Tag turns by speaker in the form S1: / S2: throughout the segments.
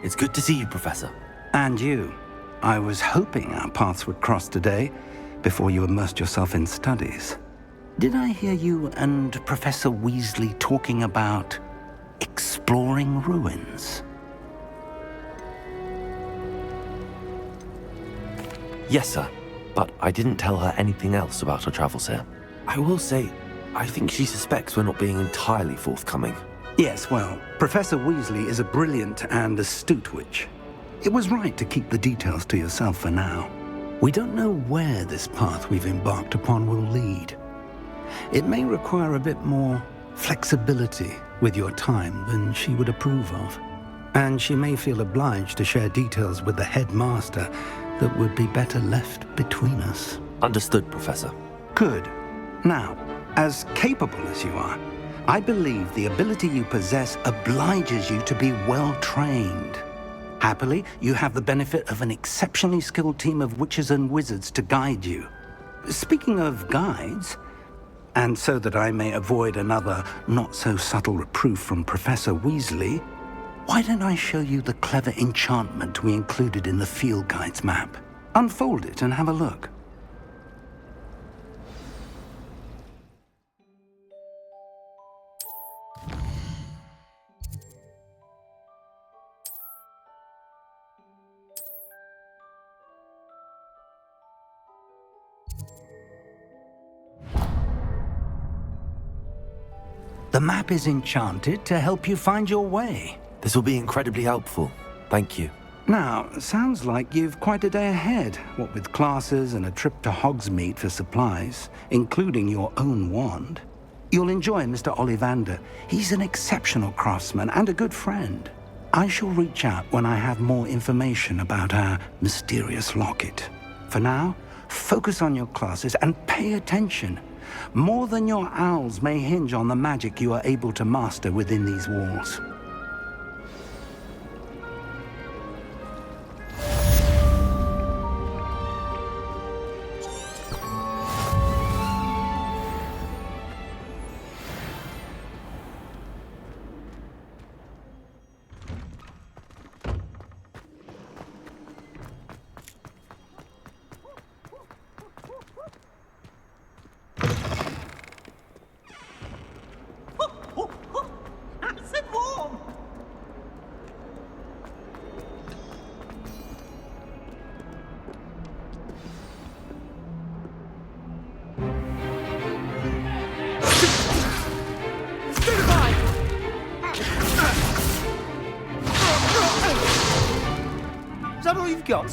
S1: It's good to see you, Professor.
S2: And you. I was hoping our paths would cross today, before you immersed yourself in studies. Did I hear you and Professor Weasley talking about exploring ruins?
S1: Yes, sir. But I didn't tell her anything else about our travels here. I will say, I think she suspects we're not being entirely forthcoming.
S2: Yes, well, Professor Weasley is a brilliant and astute witch. It was right to keep the details to yourself for now. We don't know where this path we've embarked upon will lead. It may require a bit more flexibility with your time than she would approve of. And she may feel obliged to share details with the headmaster that would be better left between us.
S1: Understood, Professor.
S2: Good. Now, as capable as you are, I believe the ability you possess obliges you to be well-trained. Happily, you have the benefit of an exceptionally skilled team of witches and wizards to guide you. Speaking of guides, and so that I may avoid another not-so-subtle reproof from Professor Weasley, why don't I show you the clever enchantment we included in the field guide's map? Unfold it and have a look. The map is enchanted to help you find your way.
S1: This will be incredibly helpful. Thank you.
S2: Now, sounds like you've quite a day ahead, what with classes and a trip to Hogsmeade for supplies, including your own wand. You'll enjoy Mr. Ollivander. He's an exceptional craftsman and a good friend. I shall reach out when I have more information about our mysterious locket. For now, focus on your classes and pay attention. More than your owls may hinge on the magic you are able to master within these walls.
S3: Is that all you've got?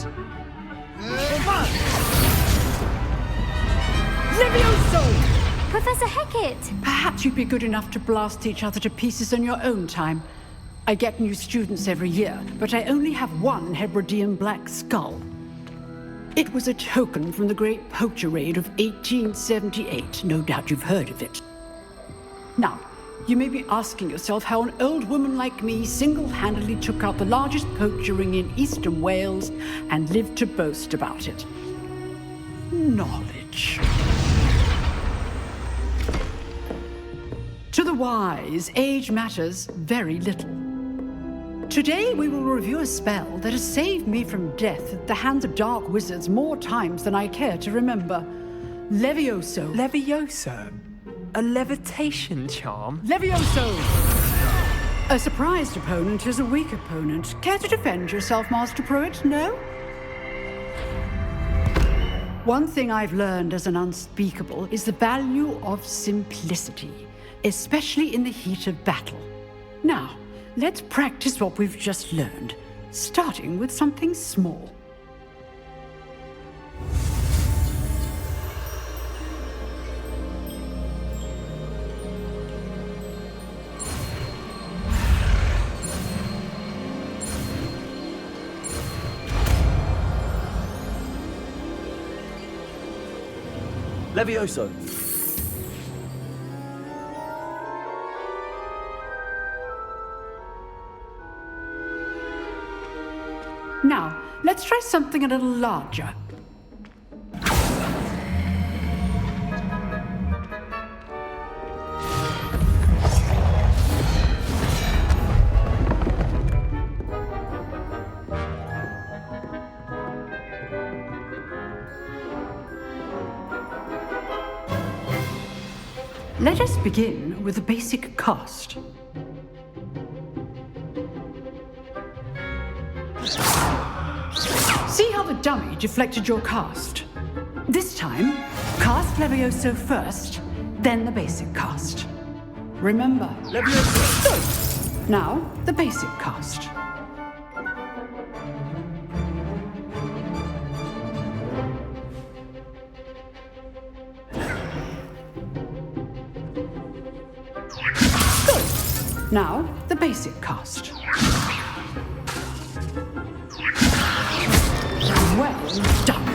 S4: Levioso! Professor Hecat!
S5: Perhaps you'd be good enough to blast each other to pieces in your own time. I get new students every year, but I only have one Hebridean black skull. It was a token from the Great Poacher Raid of 1878. No doubt you've heard of it. Now, you may be asking yourself how an old woman like me single-handedly took out the largest poacher ring in eastern Wales and lived to boast about it. Knowledge. To the wise, age matters very little. Today we will review a spell that has saved me from death at the hands of dark wizards more times than I care to remember. Levioso.
S3: Levioso? A levitation charm?
S5: Levioso! A surprised opponent is a weak opponent. Care to defend yourself, Master Pruitt? No? One thing I've learned as an unspeakable is the value of simplicity, especially in the heat of battle. Now, let's practice what we've just learned, starting with something small.
S1: Levioso!
S5: Now, let's try something a little larger. Let us begin with the basic cast. See how the dummy deflected your cast? This time, cast Levioso first, then the basic cast. Remember, Levioso. Good. Now, the basic cast. Good. Now, the basic cast. Well done.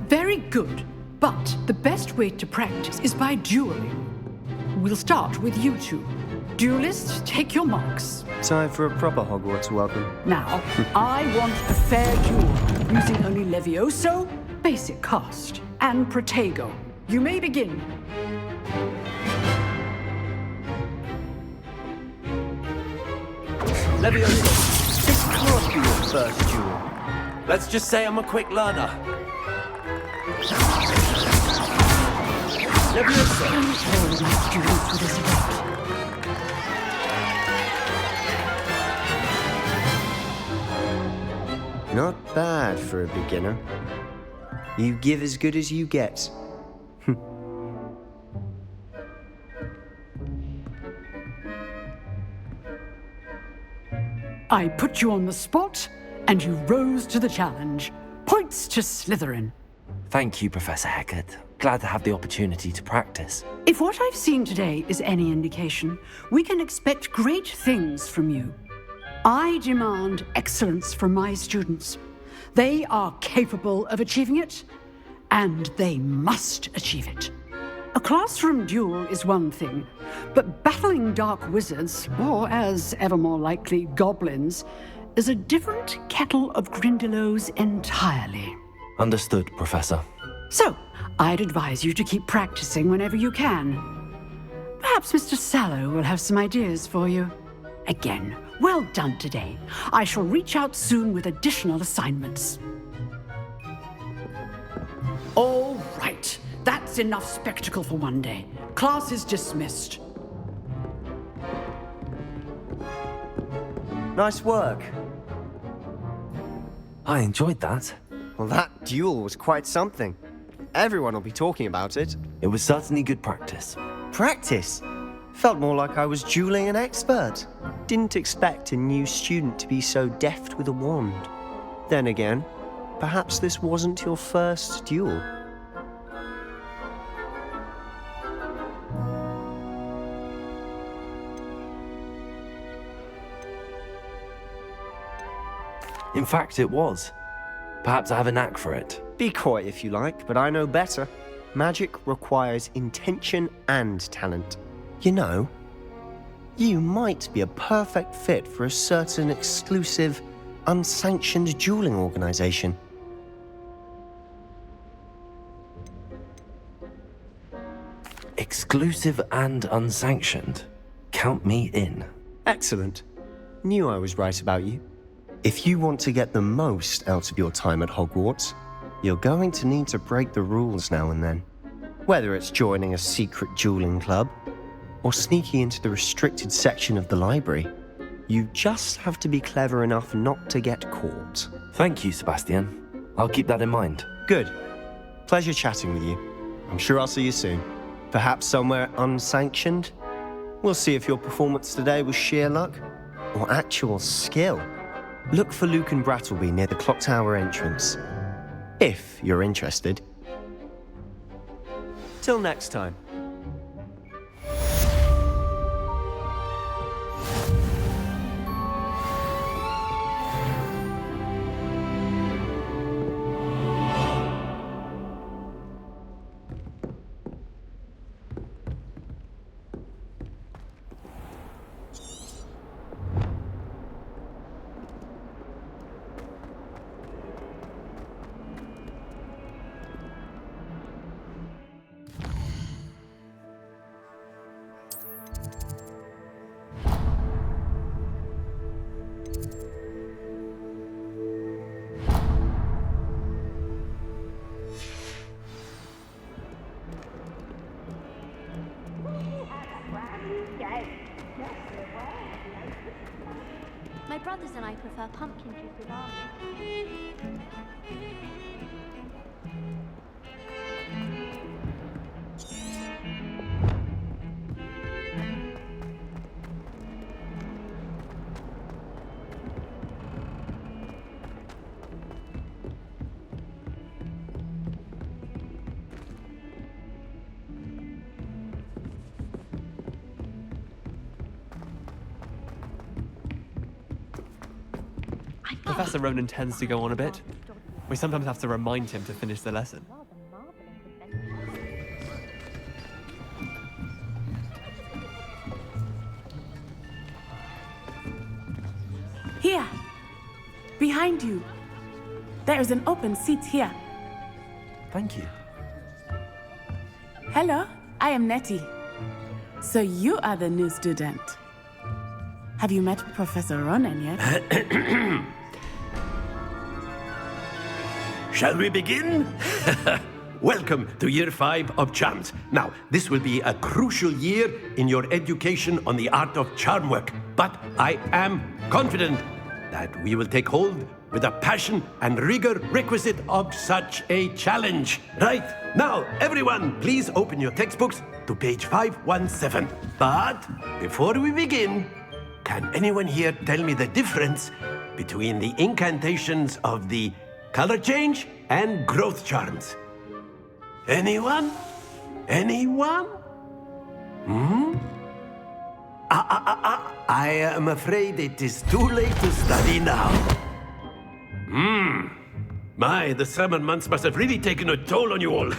S5: Very good, but the best way to practice is by dueling. We'll start with you two. Duelists, take your marks.
S6: Time for a proper Hogwarts welcome.
S5: Now, I want a fair duel, using only Levioso, basic cast, and Protego. You may begin.
S1: Levioso, this can't be your first duel. Let's just say I'm a quick learner. Levioso.
S5: All of my students with this event.
S6: Not bad for a beginner. You give as good as you get.
S5: I put you on the spot, and you rose to the challenge. Points to Slytherin.
S1: Thank you, Professor Hecat. Glad to have the opportunity to practice.
S5: If what I've seen today is any indication, we can expect great things from you. I demand excellence from my students. They are capable of achieving it, and they must achieve it. A classroom duel is one thing, but battling dark wizards, or as ever more likely, goblins, is a different kettle of Grindylows entirely.
S1: Understood, Professor.
S5: So, I'd advise you to keep practicing whenever you can. Perhaps Mr. Sallow will have some ideas for you. Again, well done today. I shall reach out soon with additional assignments. All right. That's enough spectacle for one day. Class is dismissed.
S6: Nice work.
S1: I enjoyed that.
S6: Well, that duel was quite something. Everyone will be talking about it.
S1: It was certainly good practice.
S6: Practice? Felt more like I was dueling an expert. Didn't expect a new student to be so deft with a wand. Then again, perhaps this wasn't your first duel.
S1: In fact, it was. Perhaps I have a knack for it.
S6: Be coy if you like, but I know better. Magic requires intention and talent. You know, you might be a perfect fit for a certain exclusive, unsanctioned dueling organization.
S1: Exclusive and unsanctioned. Count me in.
S6: Excellent. Knew I was right about you. If you want to get the most out of your time at Hogwarts, you're going to need to break the rules now and then. Whether it's joining a secret dueling club, or sneaking into the restricted section of the library, you just have to be clever enough not to get caught.
S1: Thank you, Sebastian. I'll keep that in mind.
S6: Good. Pleasure chatting with you. I'm sure I'll see you soon. Perhaps somewhere unsanctioned? We'll see if your performance today was sheer luck, or actual skill. Look for Luke and Brattleby near the clock tower entrance, if you're interested. Till next time.
S4: brothers and I prefer pumpkin juice with almond.
S3: Professor Ronan tends to go on a bit. We sometimes have to remind him to finish the lesson.
S7: Here, behind you. There is an open seat here.
S1: Thank you.
S7: Hello, I am Nettie. So you are the new student. Have you met Professor Ronan yet?
S8: Shall we begin? Welcome to Year 5 of Charms. Now, this will be a crucial year in your education on the art of charm work, but I am confident that we will take hold with the passion and rigor requisite of such a challenge. Right, now, everyone, please open your textbooks to page 517. But before we begin, can anyone here tell me the difference between the incantations of the color change and growth charms? Anyone? Anyone? I am afraid it is too late to study now. My, the summer months must have really taken a toll on you all.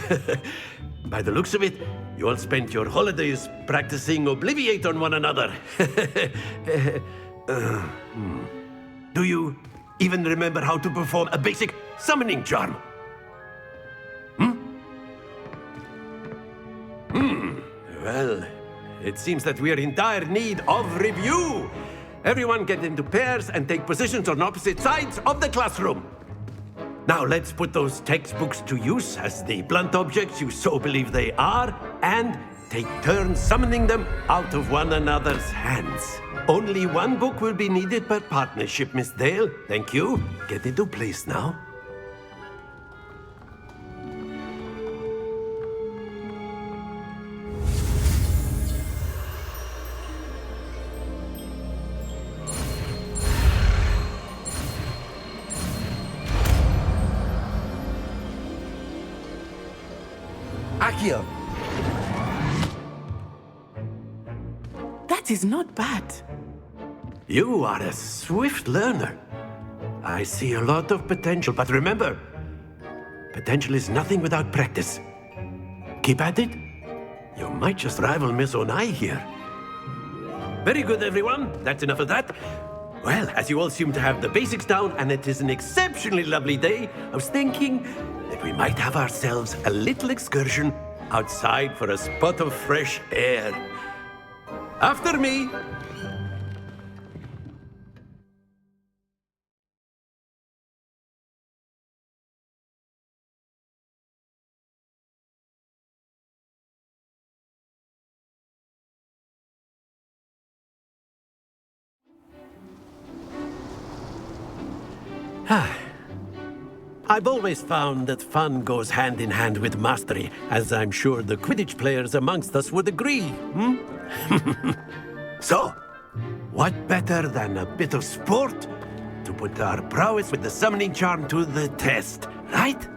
S8: By the looks of it, you all spent your holidays practicing Obliviate on one another. Do you even remember how to perform a basic summoning charm? Well, it seems that we are in dire need of review. Everyone get into pairs and take positions on opposite sides of the classroom. Now let's put those textbooks to use as the blunt objects you so believe they are, and take turns summoning them out of one another's hands. Only one book will be needed per partnership, Miss Dale. Thank you. Get into place now.
S1: Accio!
S7: That is not bad.
S8: You are a swift learner. I see a lot of potential, but remember, potential is nothing without practice. Keep at it. You might just rival Miss Onai here. Very good, everyone. That's enough of that. Well, as you all seem to have the basics down, and it is an exceptionally lovely day, I was thinking that we might have ourselves a little excursion outside for a spot of fresh air. After me. I've always found that fun goes hand in hand with mastery, as I'm sure the Quidditch players amongst us would agree. So, what better than a bit of sport to put our prowess with the summoning charm to the test, right?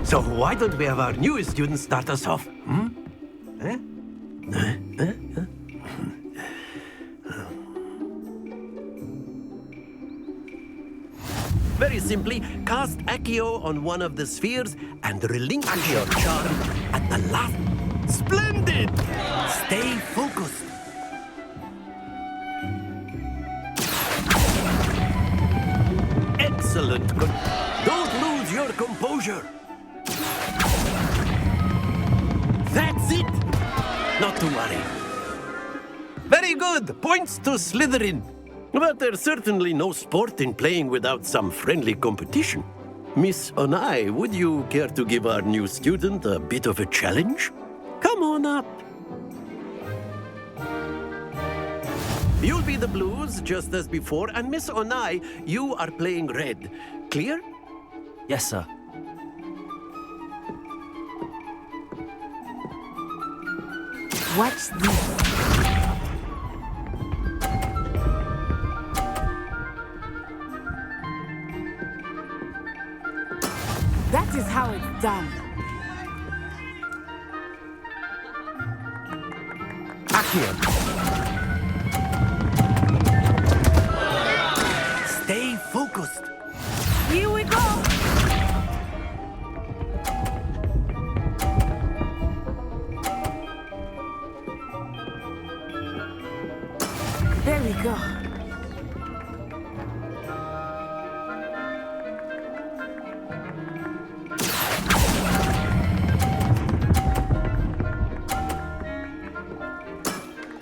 S8: So why don't we have our newest student start us off? Very simply, cast Accio on one of the spheres and relinquish your charm at the last. Splendid! Stay focused. Excellent. Don't lose your composure. That's it! Not to worry. Very good. Points to Slytherin. But there's certainly no sport in playing without some friendly competition. Miss Onai, would you care to give our new student a bit of a challenge? Come on up. You'll be the blues, just as before, and Miss Onai, you are playing red. Clear?
S1: Yes, sir.
S7: Watch this. That is how it's done.
S6: Accio.
S8: Stay focused.
S7: Here we go. There we go.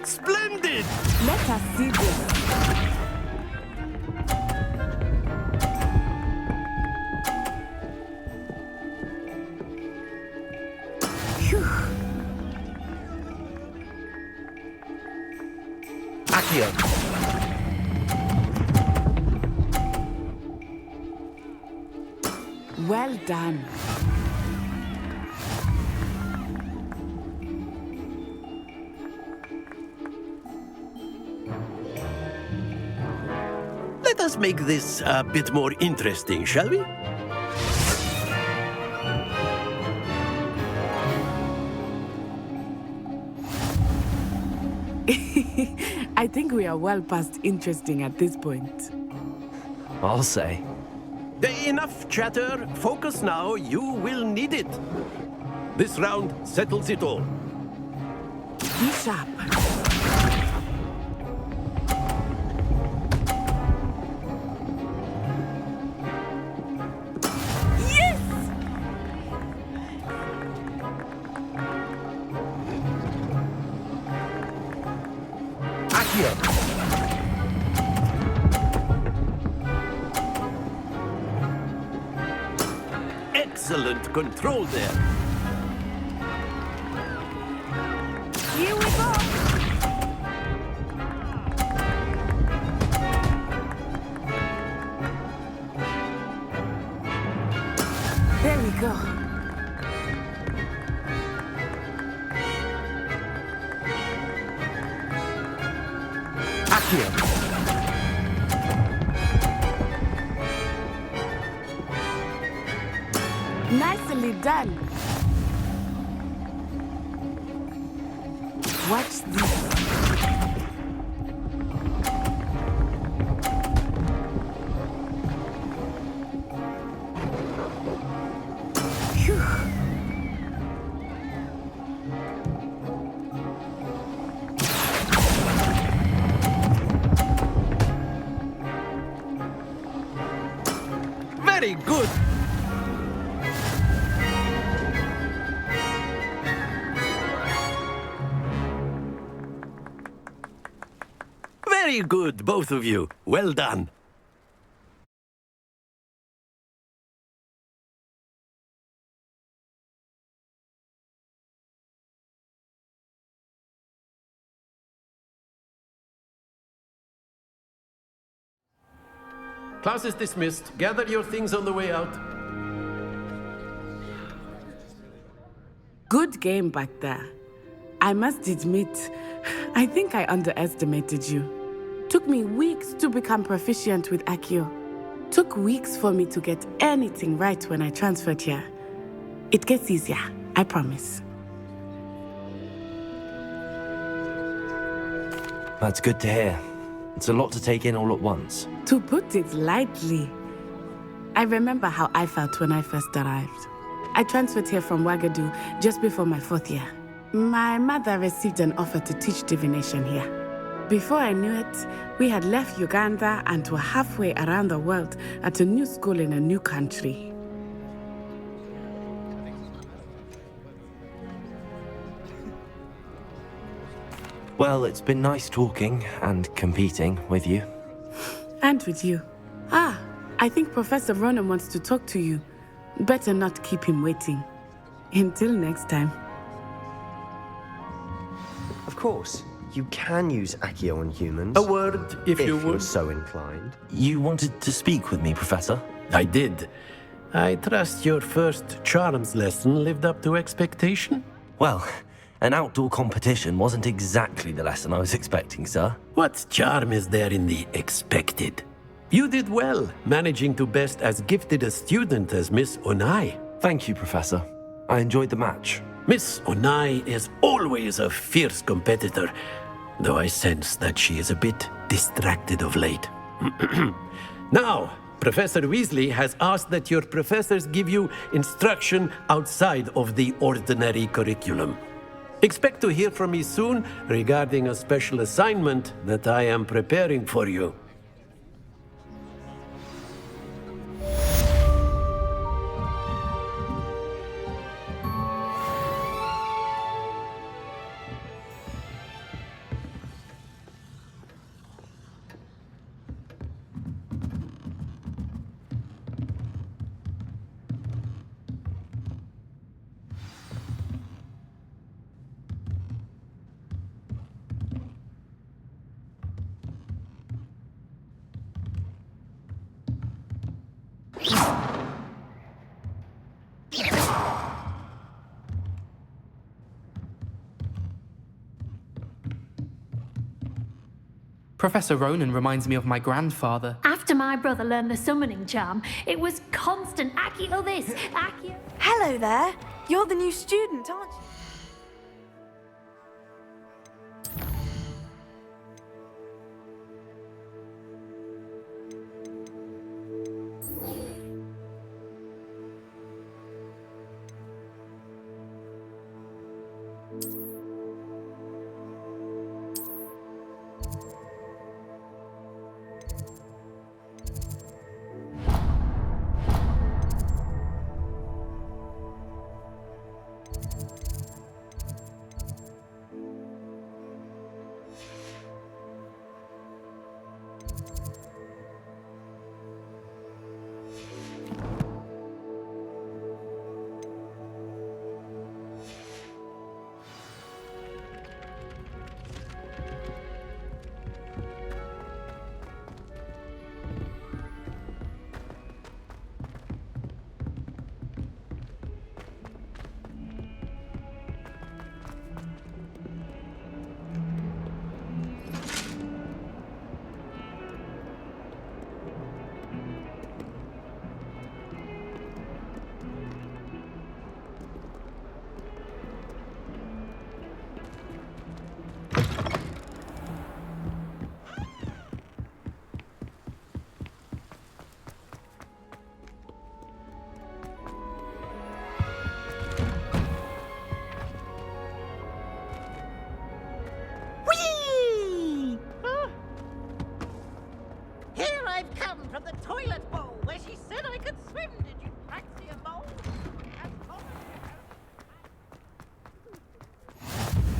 S8: Splendid!
S7: Let us see this. Phew.
S6: Accio.
S7: Well done.
S8: Let us make this a bit more interesting, shall we?
S7: I think we are well past interesting at this point.
S1: I'll say.
S8: Enough chatter. Focus now. You will need it. This round settles it all.
S7: Be sharp. Yes!
S6: Accio.
S8: Excellent control there.
S7: Here we go. There we go.
S6: Accio.
S7: Nicely done. Watch this. Phew.
S8: Very good. Very good, both of you. Well done. Class is dismissed. Gather your things on the way out.
S7: Good game back there. I must admit, I think I underestimated you. Took me weeks to become proficient with Accio. Took weeks for me to get anything right when I transferred here. It gets easier, I promise.
S1: That's good to hear. It's a lot to take in all at once.
S7: To put it lightly, I remember how I felt when I first arrived. I transferred here from Ouagadougou just before my 4th year. My mother received an offer to teach divination here. Before I knew it, we had left Uganda and were halfway around the world at a new school in a new country.
S1: Well, it's been nice talking and competing with you.
S7: And with you. Ah, I think Professor Ronan wants to talk to you. Better not keep him waiting. Until next time.
S6: Of course, you can use Accio on humans.
S8: A word, if you
S6: you're
S8: would.
S6: so inclined.
S1: You wanted to speak with me, Professor?
S8: I did. I trust your first charms lesson lived up to expectation?
S1: Well, an outdoor competition wasn't exactly the lesson I was expecting, sir.
S8: What charm is there in the expected? You did well, managing to best as gifted a student as Miss Onai.
S1: Thank you, Professor. I enjoyed the match.
S8: Miss Onai is always a fierce competitor, though I sense that she is a bit distracted of late. Now, Professor Weasley has asked that your professors give you instruction outside of the ordinary curriculum. Expect to hear from me soon regarding a special assignment that I am preparing for you.
S9: Professor Ronan reminds me of my grandfather.
S4: After my brother learned the summoning charm, it was constant Accio this, Accio.
S10: Hello there. You're the new student, aren't you?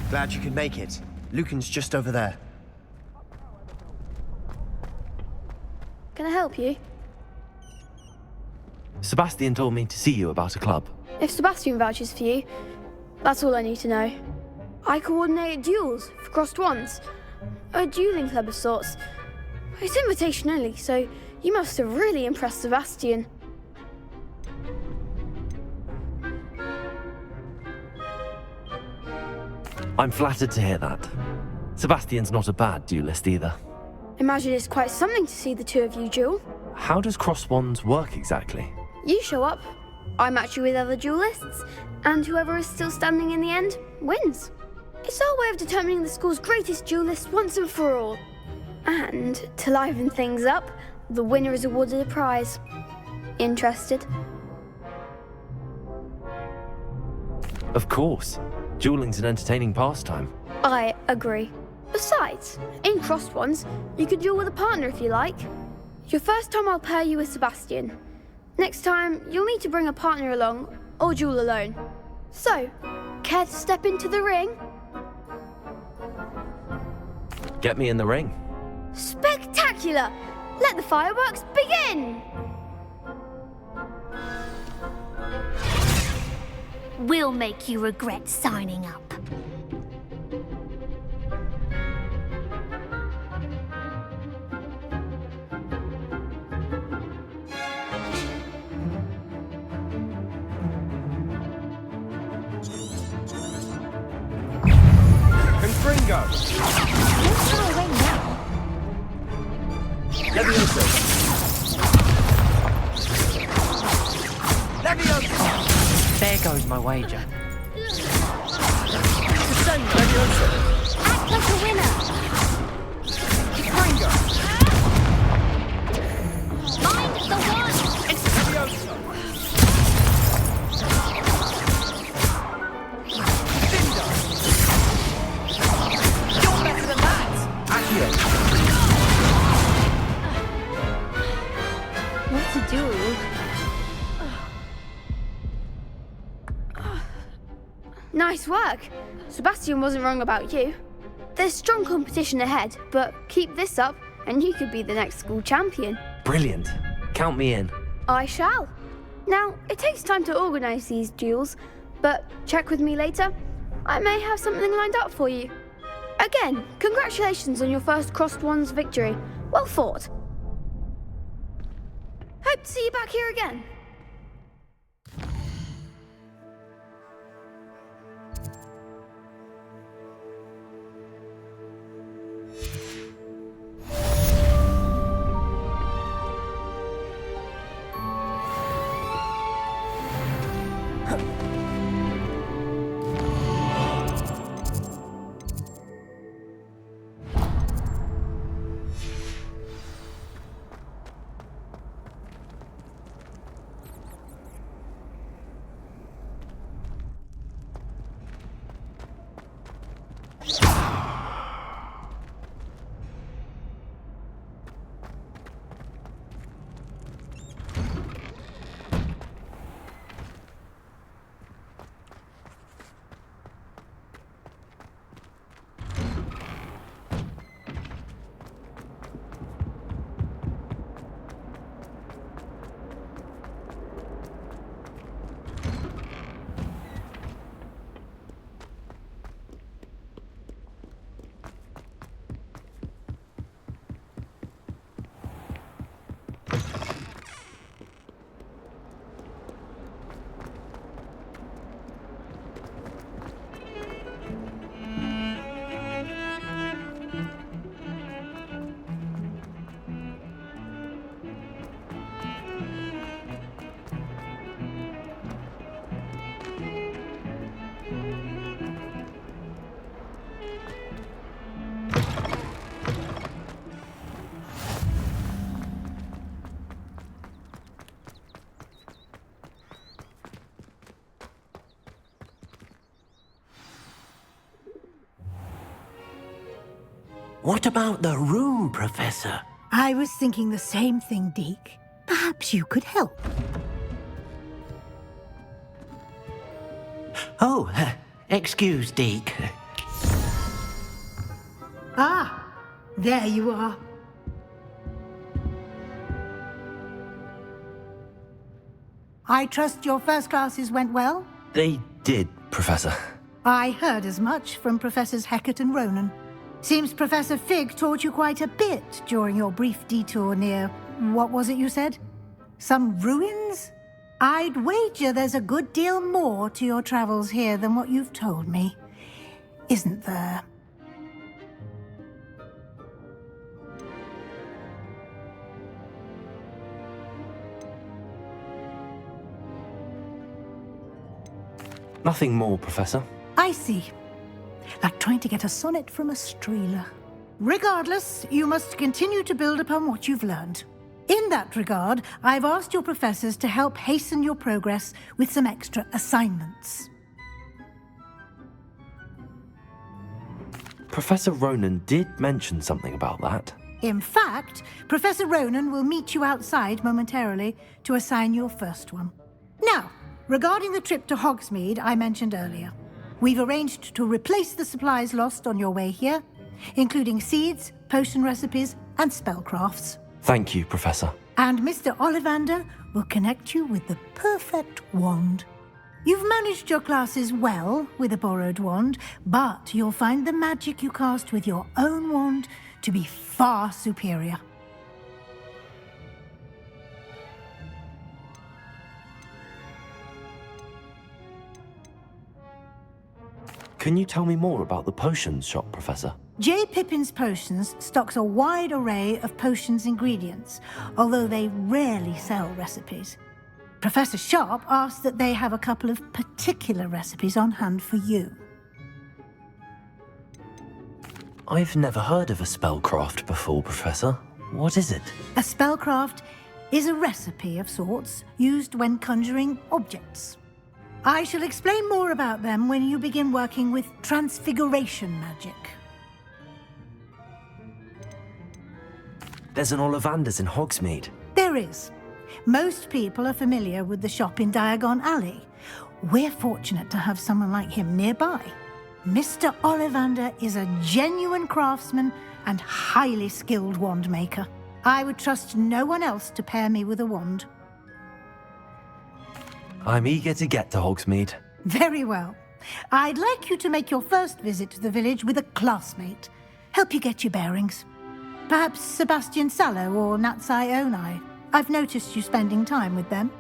S6: Glad you could make it. Lucan's just over there.
S11: Can I help you?
S1: Sebastian told me to see you about a club.
S11: If Sebastian vouches for you, that's all I need to know. I coordinate duels for crossed wands. A dueling club of sorts. It's invitation only, so you must have really impressed Sebastian.
S1: I'm flattered to hear that. Sebastian's not a bad duelist either.
S11: Imagine it's quite something to see the two of you duel.
S1: How does cross wands work exactly?
S11: You show up, I match you with other duelists, and whoever is still standing in the end wins. It's our way of determining the school's greatest duelist once and for all. And to liven things up, the winner is awarded a prize. Interested?
S1: Of course. Dueling's an entertaining pastime.
S11: I agree. Besides, in crossed ones, you could duel with a partner if you like. Your first time I'll pair you with Sebastian. Next time, you'll need to bring a partner along, or duel alone. So, care to step into the ring?
S1: Get me in the ring.
S11: Spectacular! let the fireworks begin!
S4: We'll make you regret signing up.
S12: Confringo!
S4: Don't go away now.
S12: Levioso! Levioso!
S9: There goes my wager.
S12: Levioso!
S4: Act like a winner.
S12: Confringo!
S4: Find the one.
S12: Levioso! Cinder! You're better than that! Accio!
S11: What to do? Nice work. Sebastian wasn't wrong about you. There's strong competition ahead, but keep this up and you could be the next school champion.
S1: Brilliant. Count me in.
S11: I shall. Now, it takes time to organise these duels, but check with me later. I may have something lined up for you. Again, congratulations on your first Crossed Wands victory. Well fought. Hope to see you back here again.
S8: What about the room, Professor?
S13: I was thinking the same thing, Deke. Perhaps you could help.
S8: Oh, excuse, Deke.
S13: Ah, there you are. I trust your first classes went well?
S1: They did, Professor.
S13: I heard as much from Professors Hecat and Ronan. Seems Professor Fig taught you quite a bit during your brief detour near... what was it you said? Some ruins? I'd wager there's a good deal more to your travels here than what you've told me. Isn't there?
S1: Nothing more, Professor.
S13: I see. Like trying to get a sonnet from a streeler. Regardless, you must continue to build upon what you've learned. In that regard, I've asked your professors to help hasten your progress with some extra assignments.
S1: Professor Ronan did mention something about that.
S13: In fact, Professor Ronan will meet you outside momentarily to assign your first one. Now, regarding the trip to Hogsmeade I mentioned earlier, we've arranged to replace the supplies lost on your way here, including seeds, potion recipes, and spellcrafts.
S1: Thank you, Professor.
S13: And Mr. Ollivander will connect you with the perfect wand. You've managed your classes well with a borrowed wand, but you'll find the magic you cast with your own wand to be far superior.
S1: Can you tell me more about the potions shop, Professor?
S13: J. Pippin's Potions stocks a wide array of potions ingredients, although they rarely sell recipes. Professor Sharp asked that they have a couple of particular recipes on hand for you.
S1: I've never heard of a spellcraft before, Professor. What is it?
S13: A spellcraft is a recipe of sorts used when conjuring objects. I shall explain more about them when you begin working with transfiguration magic.
S1: There's an Ollivander's in Hogsmeade.
S13: There is. Most people are familiar with the shop in Diagon Alley. We're fortunate to have someone like him nearby. Mr. Ollivander is a genuine craftsman and highly skilled wand maker. I would trust no one else to pair me with a wand.
S1: I'm eager to get to Hogsmeade.
S13: Very well. I'd like you to make your first visit to the village with a classmate. Help you get your bearings. Perhaps Sebastian Sallow or Natsai Onai. I've noticed you spending time with them.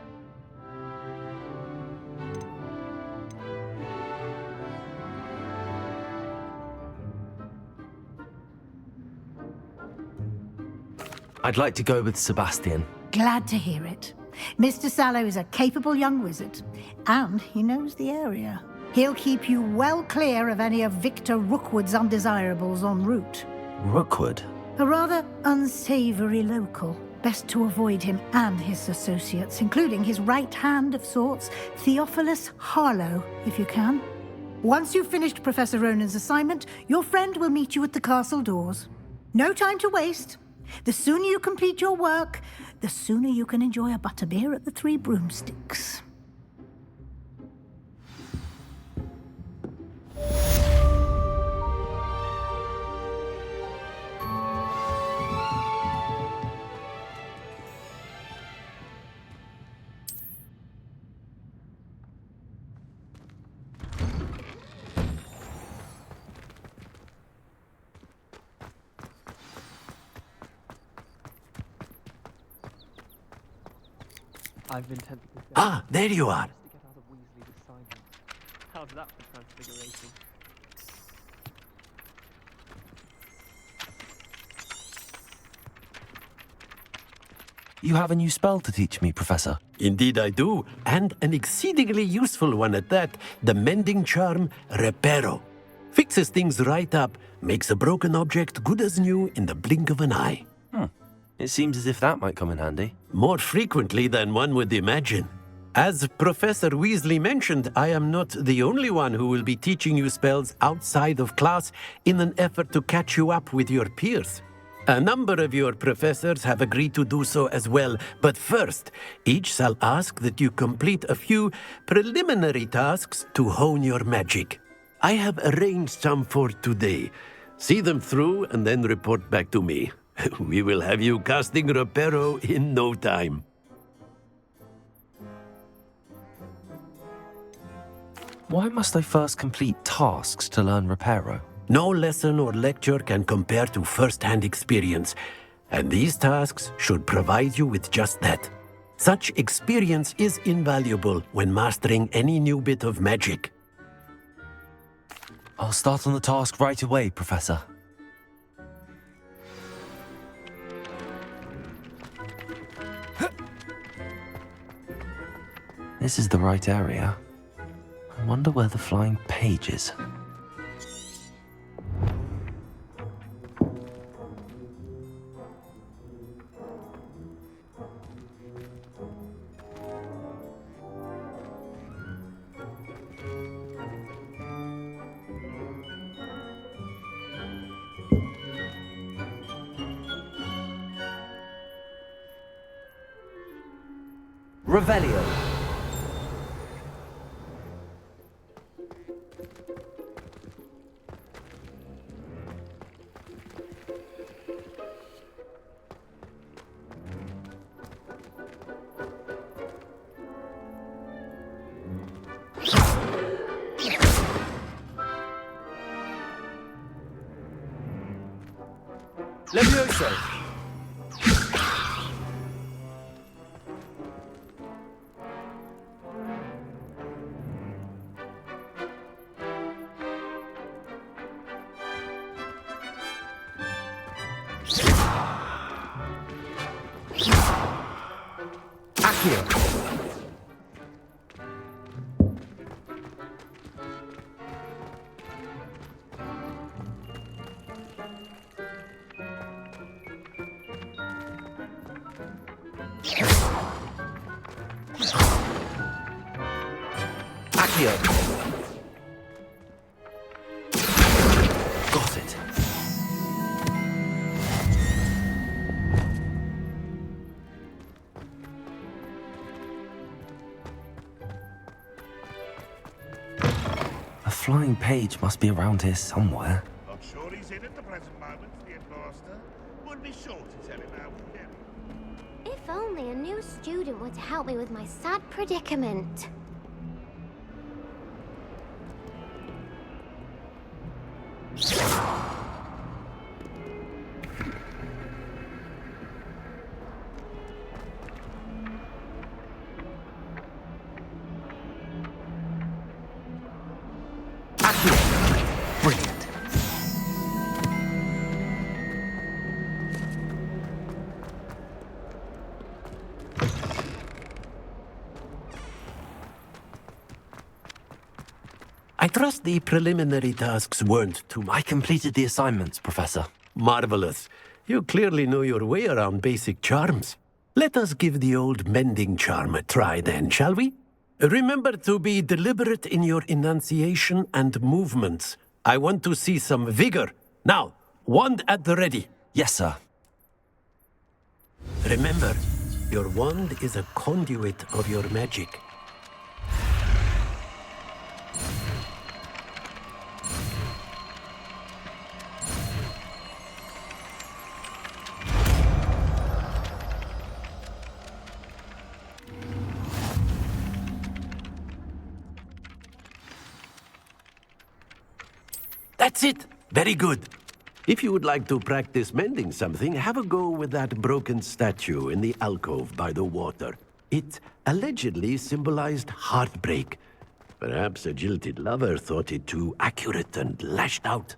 S1: I'd like to go with Sebastian.
S13: Glad to hear it. Mr. Sallow is a capable young wizard, and he knows the area. He'll keep you well clear of any of Victor Rookwood's undesirables en route.
S1: Rookwood?
S13: A rather unsavory local. Best to avoid him and his associates, including his right hand of sorts, Theophilus Harlow, if you can. Once you've finished Professor Ronan's assignment, your friend will meet you at the castle doors. No time to waste. The sooner you complete your work, the sooner you can enjoy a butterbeer at the Three Broomsticks.
S3: I've been tempted to say.
S8: Ah, there you are.
S3: To get out of Weasley's assignment. How's that for transfiguration?
S1: You have a new spell to teach me, Professor.
S8: Indeed I do, and an exceedingly useful one at that, the mending charm Reparo. Fixes things right up, makes a broken object good as new in the blink of an eye.
S1: It seems as if that might come in handy.
S8: More frequently than one would imagine. As Professor Weasley mentioned, I am not the only one who will be teaching you spells outside of class in an effort to catch you up with your peers. A number of your professors have agreed to do so as well, but first, each shall ask that you complete a few preliminary tasks to hone your magic. I have arranged some for today. See them through and then report back to me. We will have you casting Reparo in no time.
S1: Why must I first complete tasks to learn Reparo?
S8: No lesson or lecture can compare to first-hand experience, and these tasks should provide you with just that. Such experience is invaluable when mastering any new bit of magic.
S1: I'll start on the task right away, Professor. This is the right area. I wonder where the flying page is. Revelio.
S12: Levioso.
S6: Accio. Accio.
S1: Got it. A flying page must be around here somewhere.
S14: Not sure he's in at the present moment, the headmaster. Would be sure to tell him how we get it.
S11: If only a new student were to help me with my sad predicament.
S1: Brilliant.
S8: I trust the preliminary tasks weren't too much.
S1: I completed the assignments, Professor.
S8: Marvelous. You clearly know your way around basic charms. Let us give the old mending charm a try then, shall we? Remember to be deliberate in your enunciation and movements. I want to see some vigor. Now, wand at the ready.
S1: Yes, sir.
S8: Remember, your wand is a conduit of your magic. That's it. Very good. If you would like to practice mending something, have a go with that broken statue in the alcove by the water. It allegedly symbolized heartbreak. Perhaps a jilted lover thought it too accurate and lashed out.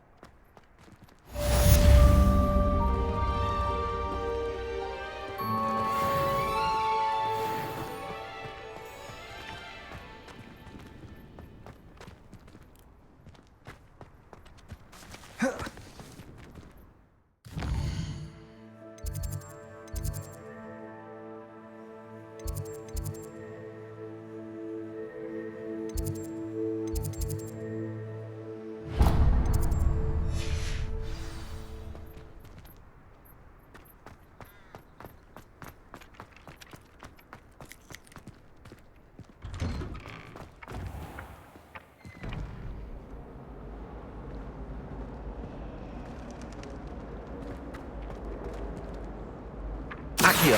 S6: Accio.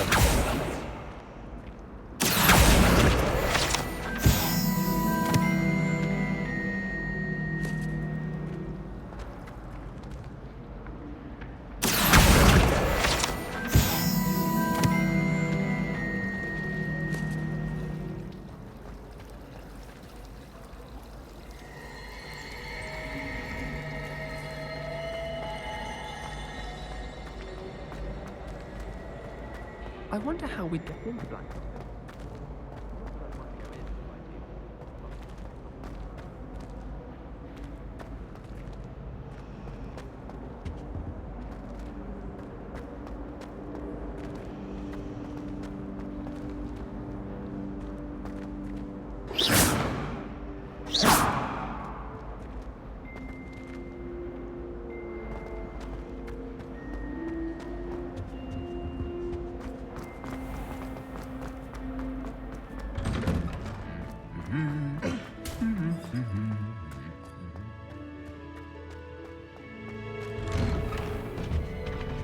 S3: I wonder how we'd get into Black.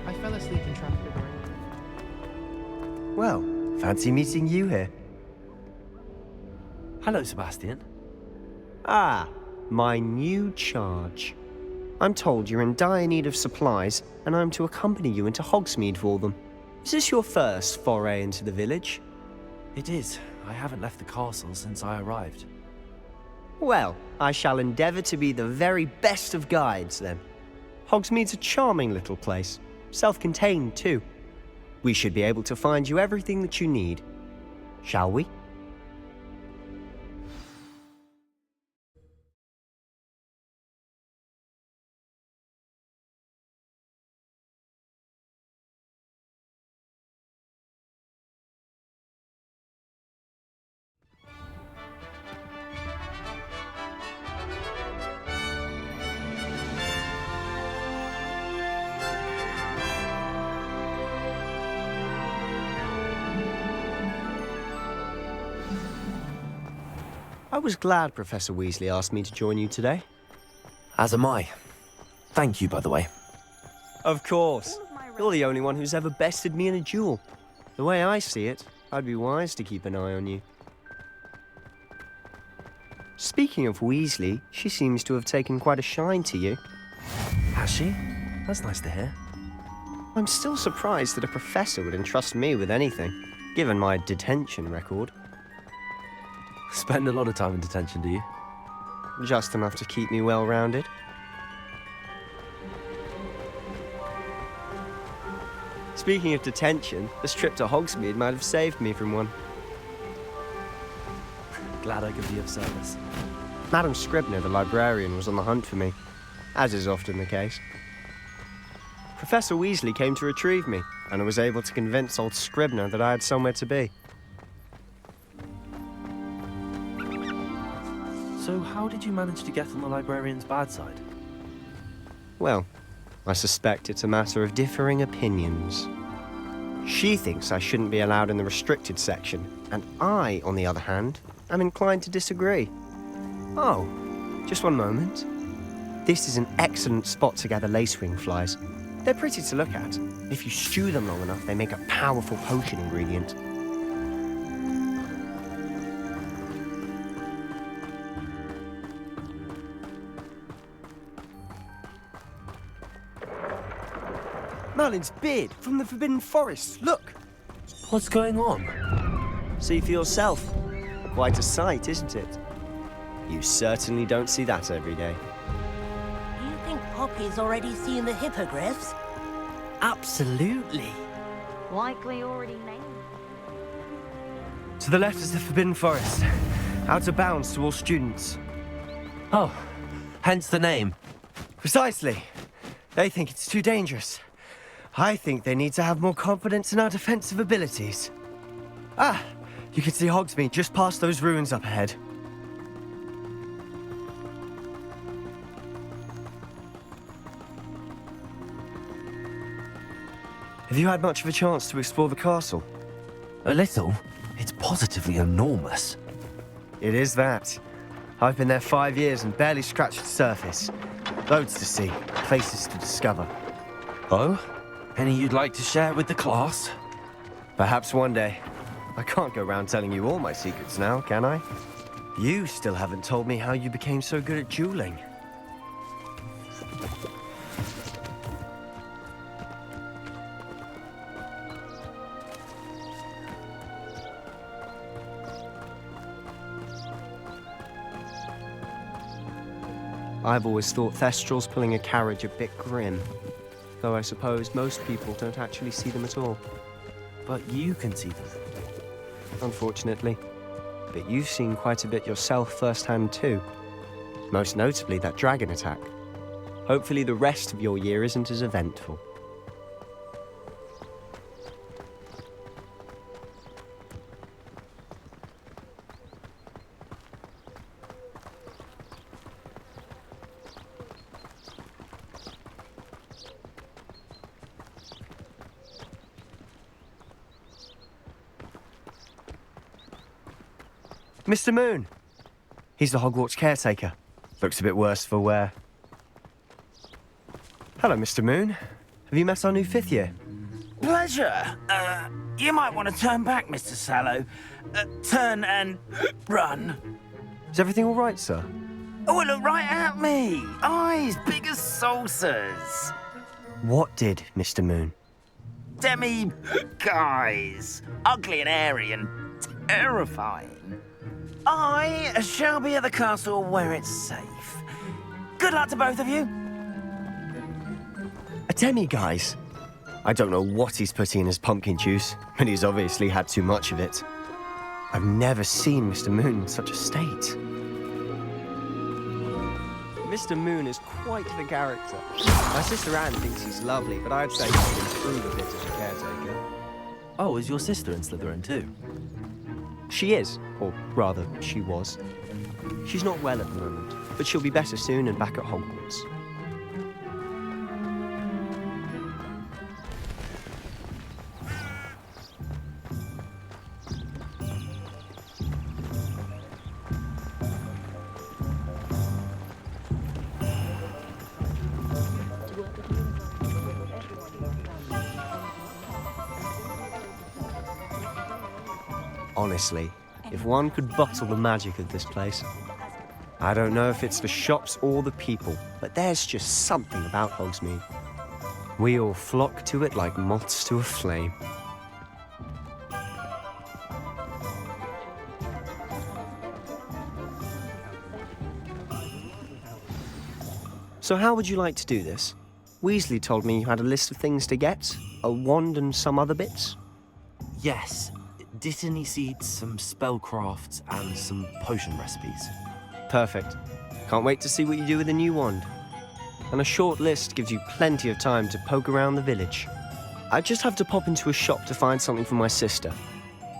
S9: I fell asleep in traffic at the rain.
S6: Well, fancy meeting you here.
S1: Hello, Sebastian.
S6: Ah, my new charge. I'm told you're in dire need of supplies, and I'm to accompany you into Hogsmeade for them. Is this your first foray into the village?
S1: It is. I haven't left the castle since I arrived.
S6: Well, I shall endeavour to be the very best of guides, then. Hogsmeade's a charming little place, self-contained too. We should be able to find you everything that you need. Shall we? I was glad Professor Weasley asked me to join you today.
S1: As am I. Thank you, by the way.
S6: Of course. You're the only one who's ever bested me in a duel. The way I see it, I'd be wise to keep an eye on you. Speaking of Weasley, she seems to have taken quite a shine to you.
S1: Has she? That's nice to hear.
S6: I'm still surprised that a professor would entrust me with anything, given my detention record.
S1: Spend a lot of time in detention, do you?
S6: Just enough to keep me well-rounded. Speaking of detention, this trip to Hogsmeade might have saved me from one.
S1: Glad I could be of service.
S6: Madam Scribner, the librarian, was on the hunt for me, as is often the case. Professor Weasley came to retrieve me, and I was able to convince old Scribner that I had somewhere to be.
S1: So how did you manage to get on the librarian's bad side?
S6: Well, I suspect it's a matter of differing opinions. She thinks I shouldn't be allowed in the restricted section, and I, on the other hand, am inclined to disagree. Oh, just one moment. This is an excellent spot to gather lacewing flies. They're pretty to look at. If you stew them long enough, they make a powerful potion ingredient. Merlin's beard from the Forbidden Forest. Look!
S1: What's going on?
S6: See for yourself. Quite a sight, isn't it? You certainly don't see that every day.
S15: Do you think Poppy's already seen the hippogriffs?
S6: Absolutely.
S4: Likely already named.
S6: To the left is the Forbidden Forest. Out of bounds to all students.
S1: Oh, hence the name.
S6: Precisely. They think it's too dangerous. I think they need to have more confidence in our defensive abilities. Ah, you can see Hogsmeade just past those ruins up ahead. Have you had much of a chance to explore the castle?
S1: A little. It's positively enormous.
S6: It is that. I've been there 5 years and barely scratched the surface. Loads to see, places to discover.
S1: Oh? Any you'd like to share with the class?
S6: Perhaps one day. I can't go around telling you all my secrets now, can I? You still haven't told me how you became so good at dueling. I've always thought Thestrals pulling a carriage a bit grim, though I suppose most people don't actually see them at all.
S1: But you can see them.
S6: Unfortunately. But you've seen quite a bit yourself firsthand too. Most notably that dragon attack. Hopefully the rest of your year isn't as eventful. Mr. Moon. He's the Hogwarts caretaker. Looks a bit worse for wear. Hello, Mr. Moon. Have you met our new 5th year?
S16: Pleasure. You might want to turn back, Mr. Sallow. Turn and run.
S6: Is everything all right, sir?
S16: Oh, it looked right at me. Eyes big as saucers.
S6: What did, Mr. Moon?
S16: Demi, guys. Ugly and airy and terrifying. I shall be at the castle where it's safe. Good luck to both of you.
S6: A demi-guise? I don't know what he's putting in his pumpkin juice, but he's obviously had too much of it. I've never seen Mr. Moon in such a state.
S17: Mr. Moon is quite the character. My sister Anne thinks he's lovely, but I'd say he's been through the bit as a caretaker.
S1: Oh, is your sister in Slytherin too?
S6: She is, or rather, she was. She's not well at the moment, but she'll be better soon and back at Hogwarts. Honestly, if one could bottle the magic of this place. I don't know if it's the shops or the people, but there's just something about Hogsmeade. We all flock to it like moths to a flame. So how would you like to do this? Weasley told me you had a list of things to get, a wand and some other bits.
S1: Yes. Dittany seeds, some spellcrafts, and some potion recipes.
S6: Perfect. Can't wait to see what you do with the new wand. And a short list gives you plenty of time to poke around the village. I just have to pop into a shop to find something for my sister.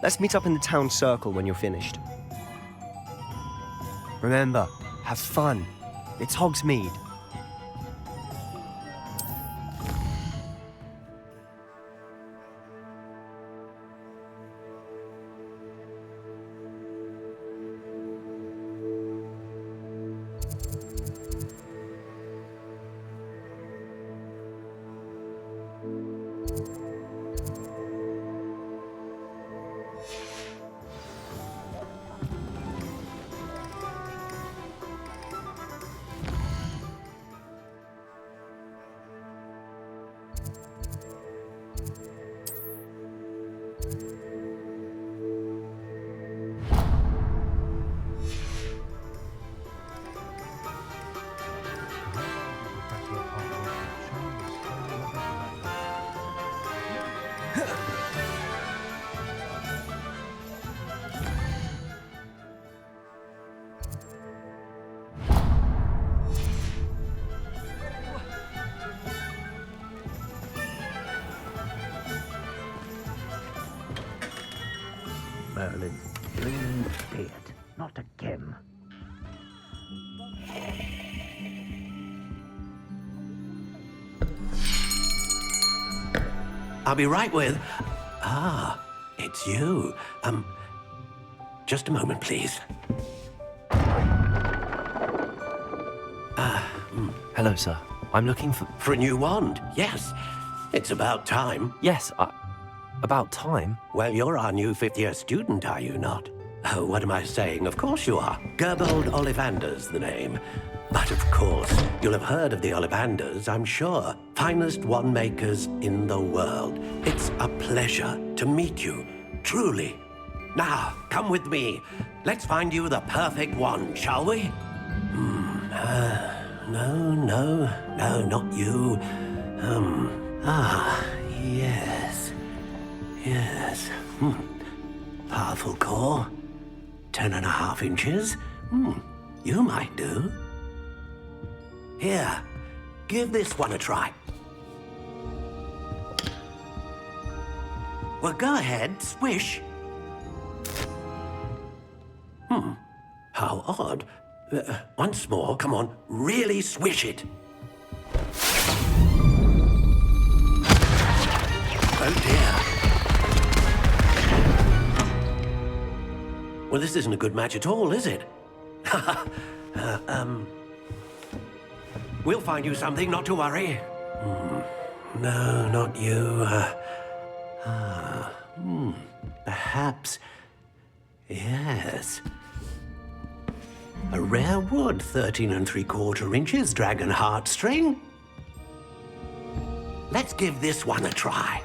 S6: Let's meet up in the town circle when you're finished. Remember, have fun. It's Hogsmeade.
S2: Merlin's green beard, not again.
S8: I'll be right with... Ah, it's you. Just a moment, please.
S1: Hello, sir. I'm looking for...
S8: For a new wand, yes. It's about time.
S1: Yes, about time?
S8: Well, you're our new fifth-year student, are you not? Oh, what am I saying? Of course you are. Gerbold Ollivander's the name. But of course, you'll have heard of the Ollivanders, I'm sure. Finest wand makers in the world. It's a pleasure to meet you, truly. Now, come with me. Let's find you the perfect wand, shall we? No, not you. Yes. Yes. Powerful core. 10.5 inches. You might do. Here, give this one a try. Well, go ahead, swish. How odd. Once more, come on, really swish it. Oh dear. Well, this isn't a good match at all, is it? We'll find you something, not to worry. No, not you. Perhaps. Yes. A rare wood, 13 3/4 inches, dragon heartstring. Let's give this one a try.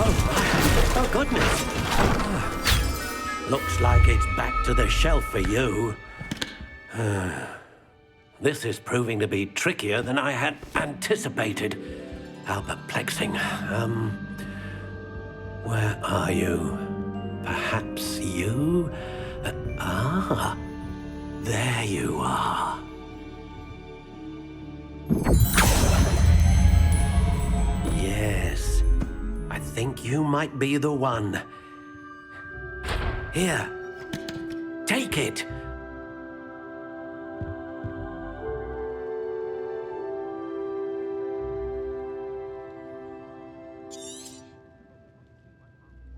S8: Oh, goodness. Looks like it's back to the shelf for you. This is proving to be trickier than I had anticipated. How perplexing. Where are you? Perhaps you? There you are. Yes, I think you might be the one. Here, take it.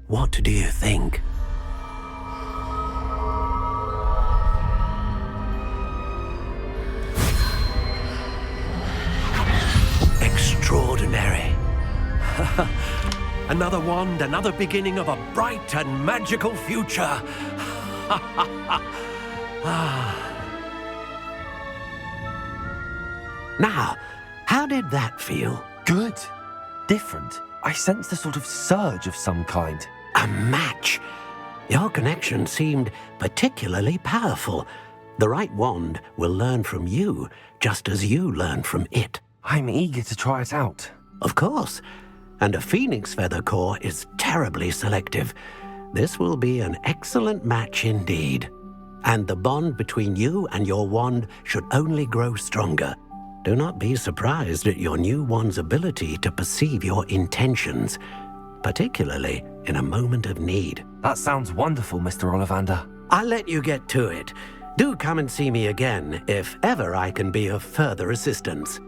S8: What do you think? Extraordinary. Another wand, another beginning of a bright and magical future. Now, how did that feel?
S1: Good. Different. I sensed a sort of surge of some kind.
S8: A match. Your connection seemed particularly powerful. The right wand will learn from you, just as you learn from it.
S1: I'm eager to try it out.
S8: Of course. And a phoenix feather core is terribly selective. This will be an excellent match indeed. And the bond between you and your wand should only grow stronger. Do not be surprised at your new wand's ability to perceive your intentions, particularly in a moment of need.
S1: That sounds wonderful, Mr. Ollivander.
S8: I'll let you get to it. Do come and see me again if ever I can be of further assistance.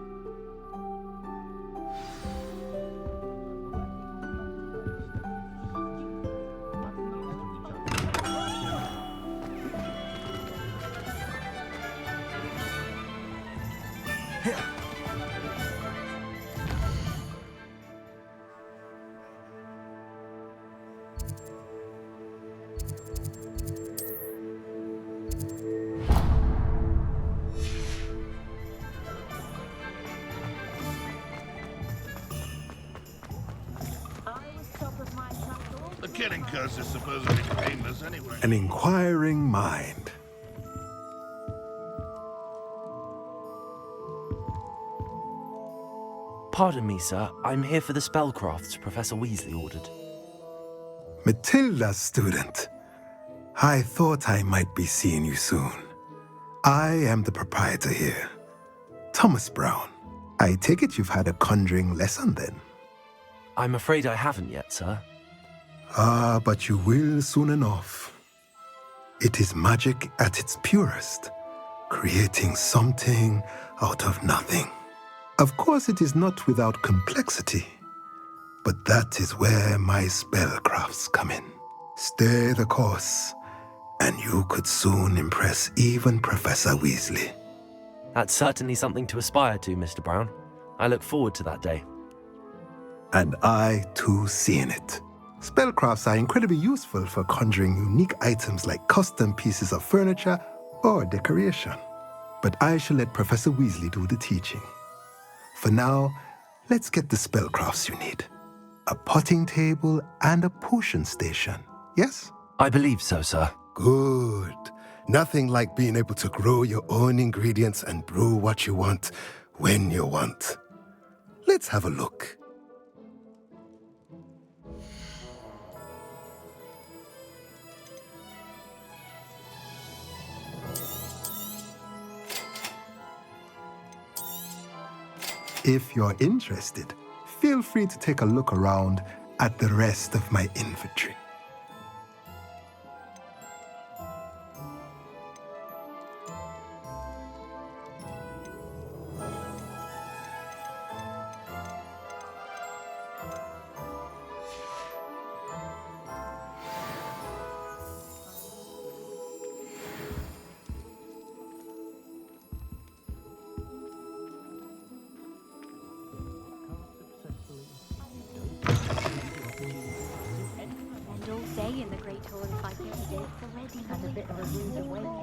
S14: The killing curse is supposedly painless anyway.
S18: An inquiring mind.
S1: Pardon me, sir. I'm here for the spellcrafts Professor Weasley ordered.
S18: Matilda's student. I thought I might be seeing you soon. I am the proprietor here, Thomas Brown. I take it you've had a conjuring lesson then?
S1: I'm afraid I haven't yet, sir.
S18: Ah, but you will soon enough. It is magic at its purest, creating something out of nothing. Of course, it is not without complexity, but that is where my spellcrafts come in. Stay the course, and you could soon impress even Professor Weasley.
S1: That's certainly something to aspire to, Mr. Brown. I look forward to that day.
S18: And I, too, seeing it. Spellcrafts are incredibly useful for conjuring unique items like custom pieces of furniture or decoration. But I shall let Professor Weasley do the teaching. For now, let's get the spellcrafts you need. A potting table and a potion station, yes?
S1: I believe so, sir.
S18: Good. Nothing like being able to grow your own ingredients and brew what you want when you want. Let's have a look. If you're interested, feel free to take a look around at the rest of my inventory.
S4: tour if I get it. And a bit of a rude awakening.